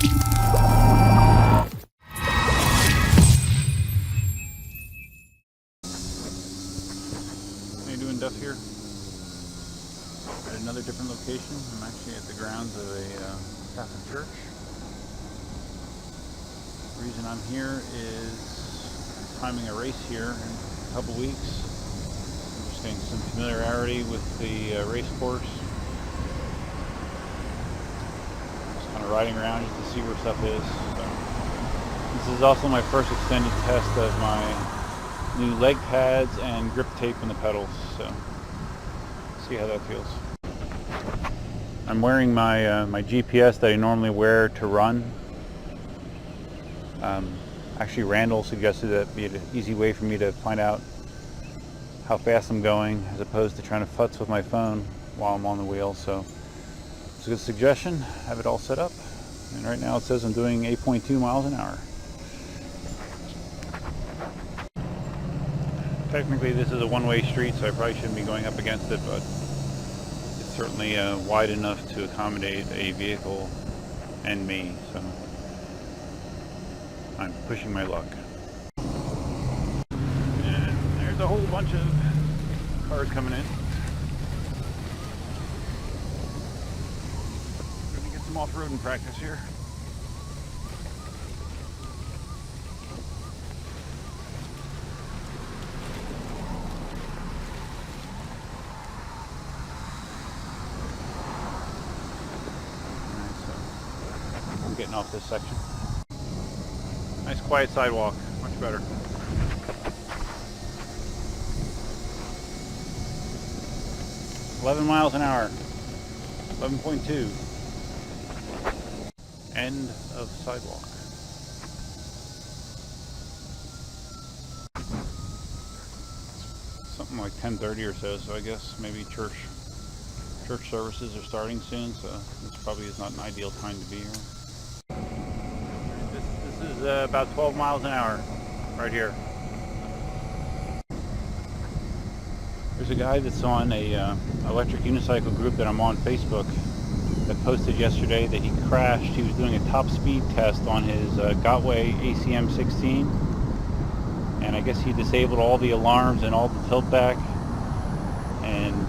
How you doing, Duff here? At another different location. I'm actually at the grounds of a Catholic church. The reason I'm here is timing a race here in a couple weeks. I'm just getting some familiarity with the race course. Just kind of riding around just to see where stuff is. So, this is also my first extended test of my new leg pads and grip tape in the pedals. So, see how that feels. I'm wearing my my GPS that I normally wear to run. Actually, Randall suggested that be an easy way for me to find out how fast I'm going, as opposed to trying to futz with my phone while I'm on the wheel. So it's a good suggestion. Have it all set up, and right now it says I'm doing 8.2 miles an hour. Technically, this is a one-way street, so I probably shouldn't be going up against it, but it's certainly wide enough to accommodate a vehicle and me. So I'm pushing my luck. And there's a whole bunch of cars coming in. Gonna get some off-roading practice here. Alright, so I'm getting off this section. Nice quiet sidewalk, much better. $11 miles an hour, 11.2. End of sidewalk. Something like 10:30 or so. So I guess maybe church services are starting soon. So this probably is not an ideal time to be here. This is about 12 miles an hour right here. There's a guy that's on a electric unicycle group that I'm on Facebook that posted yesterday that he crashed. He was doing a top speed test on his Gotway ACM 16, and I guess he disabled all the alarms and all the tilt back, and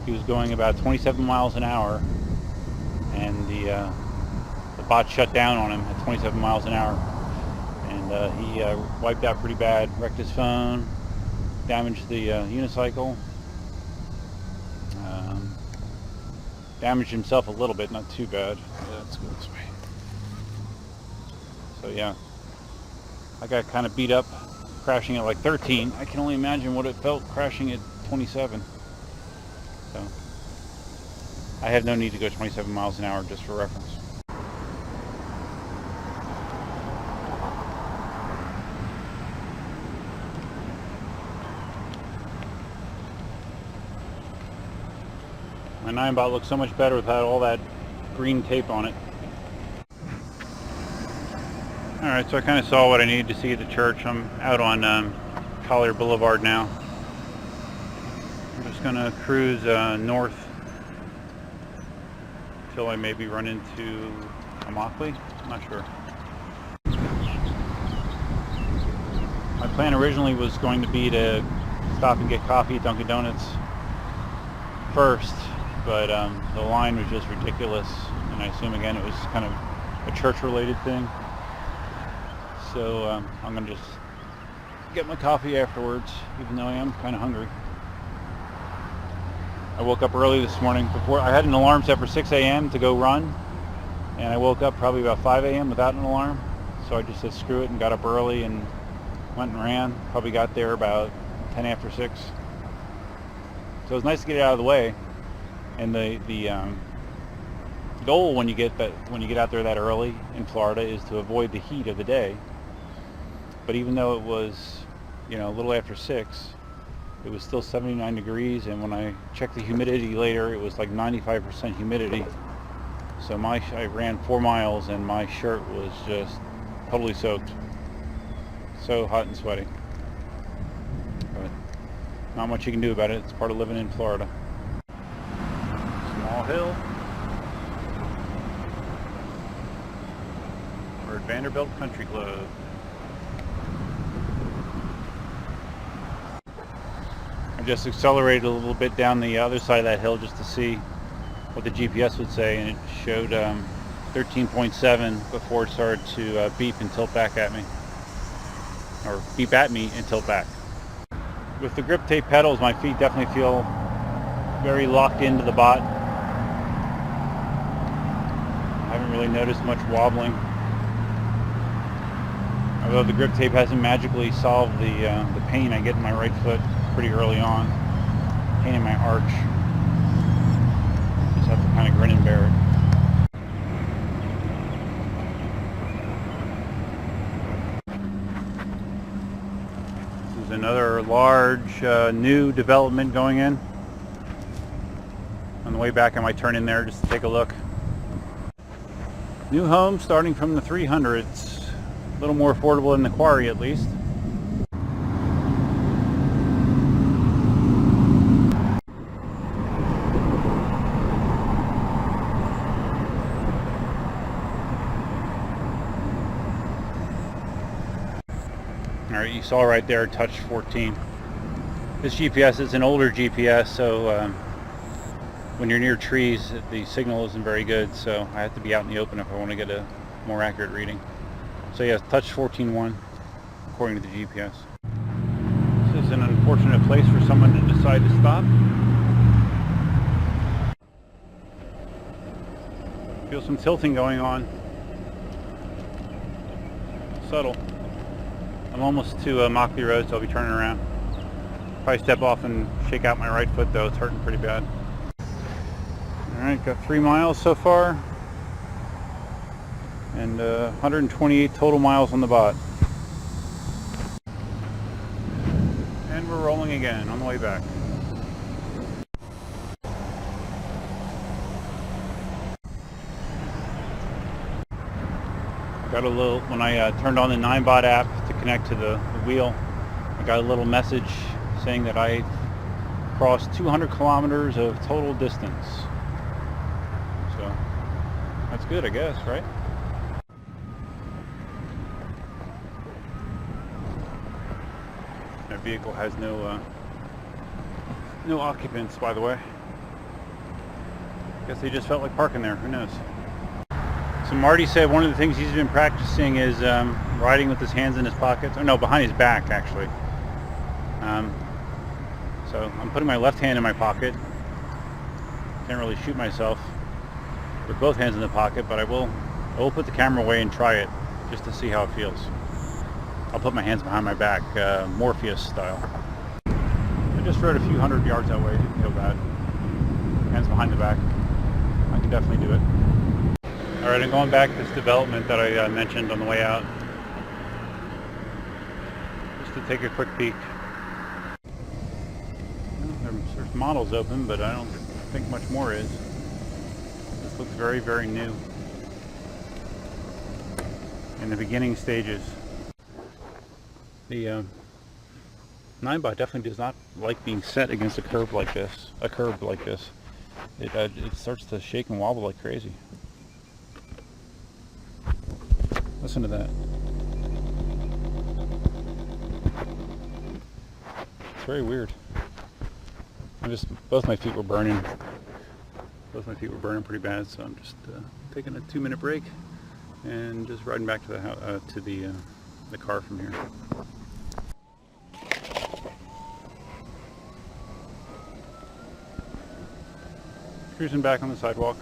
he was going about 27 miles an hour, and the bot shut down on him at 27 miles an hour, and he wiped out pretty bad, wrecked his phone, damaged the unicycle, damaged himself a little bit, not too bad. Yeah, let's go this way. So yeah, I got kind of beat up crashing at like 13. I can only imagine what it felt crashing at 27. So I have no need to go 27 miles an hour, just for reference. My Ninebot looks so much better without all that green tape on it. Alright, so I kind of saw what I needed to see at the church. I'm out on Collier Boulevard now. I'm just going to cruise north until I maybe run into Immokalee. I'm not sure. My plan originally was going to be to stop and get coffee at Dunkin' Donuts first, but the line was just ridiculous, and I assume again it was kind of a church-related thing. So I'm going to just get my coffee afterwards, even though I am kind of hungry. I woke up early this morning. Before I had an alarm set for 6 a.m. to go run, and I woke up probably about 5 a.m. without an alarm. So I just said screw it and got up early and went and ran. Probably got there about 10 after 6. So it was nice to get it out of the way. And the goal when you get out there that early in Florida is to avoid the heat of the day. But even though it was, a little after 6, it was still 79 degrees, and when I checked the humidity later, it was like 95% humidity. So I ran 4 miles and my shirt was just totally soaked. So hot and sweaty. But not much you can do about it. It's part of living in Florida. Small hill. Vanderbilt Country Club. I just accelerated a little bit down the other side of that hill just to see what the GPS would say, and it showed 13.7 before it started to beep and tilt back at me. Or beep at me and tilt back. With the grip tape pedals, my feet definitely feel very locked into the bot. I haven't really noticed much wobbling. Although the grip tape hasn't magically solved the pain I get in my right foot pretty early on. Pain in my arch. Just have to kind of grin and bear it. This is another large new development going in. On the way back I might turn in there just to take a look. New home starting from the 300s. A little more affordable than the Quarry at least. Alright, you saw right there, touch 14. This GPS is an older GPS, so when you're near trees, the signal isn't very good, so I have to be out in the open if I want to get a more accurate reading. So yeah, touch 14.1 according to the GPS. This is an unfortunate place for someone to decide to stop. Feel some tilting going on. Subtle. I'm almost to Mockley Road, so I'll be turning around. Probably step off and shake out my right foot though, it's hurting pretty bad. Alright, got 3 miles so far. And 128 total miles on the bot. And we're rolling again on the way back. Got a little, when I turned on the Ninebot app to connect to the wheel, I got a little message saying that I crossed 200 kilometers of total distance. So that's good, I guess, right? That vehicle has no occupants, by the way. Guess they just felt like parking there, who knows? So Marty said one of the things he's been practicing is riding with his hands in his pockets. Oh no, behind his back actually. So I'm putting my left hand in my pocket. Can't really shoot myself with both hands in the pocket, but I will put the camera away and try it just to see how it feels. I'll put my hands behind my back, Morpheus style. I just rode a few hundred yards that way, didn't feel bad. Hands behind the back. I can definitely do it. Alright, I'm going back to this development that I mentioned on the way out. Just to take a quick peek. Well, there's models open, but I don't think much more is. This looks very, very new. In the beginning stages. The Ninebot definitely does not like being set against a curb like this. It starts to shake and wobble like crazy. Listen to that. It's very weird. Both my feet were burning. Both my feet were burning pretty bad, so I'm just taking a 2-minute break and just riding back to the car from here. Cruising back on the sidewalk.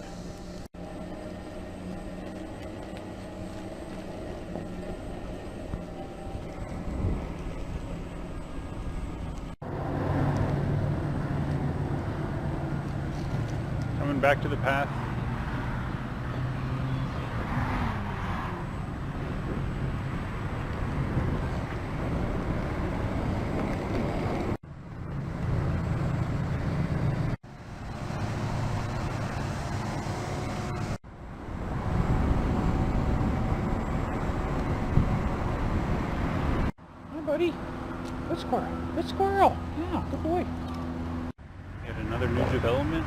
Coming back to the path. Buddy, good squirrel. Good squirrel. Yeah, good boy. Yet another new development.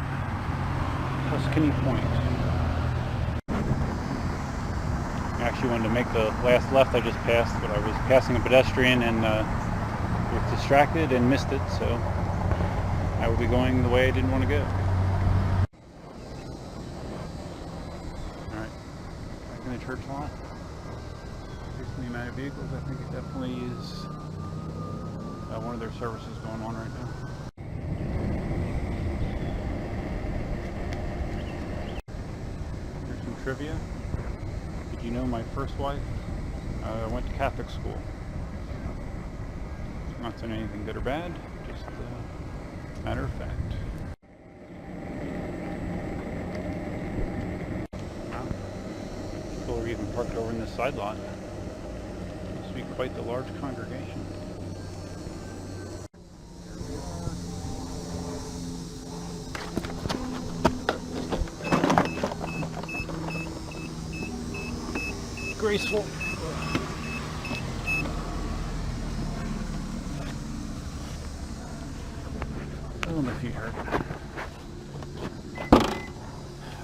Tuscany Point. She wanted to make the last left I just passed, but I was passing a pedestrian and was distracted and missed it, so I will be going the way I didn't want to go. Alright, back in the church lot. Based on the amount of vehicles, I think it definitely is one of their services going on right now. Here's some trivia. Did you know my first wife went to Catholic school? Not saying anything good or bad, just a matter of fact. Wow. People are even parked over in this side lot. Must be quite the large congregation. Graceful. Oh, my feet hurt.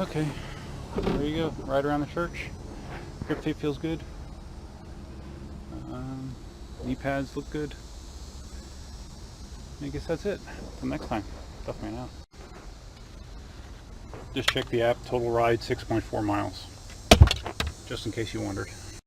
Okay, there you go. Right around the church. Grip tape feels good. Knee pads look good. I guess that's it. Until next time. Definitely out. Just check the app. Total ride 6.4 miles. Just in case you wondered.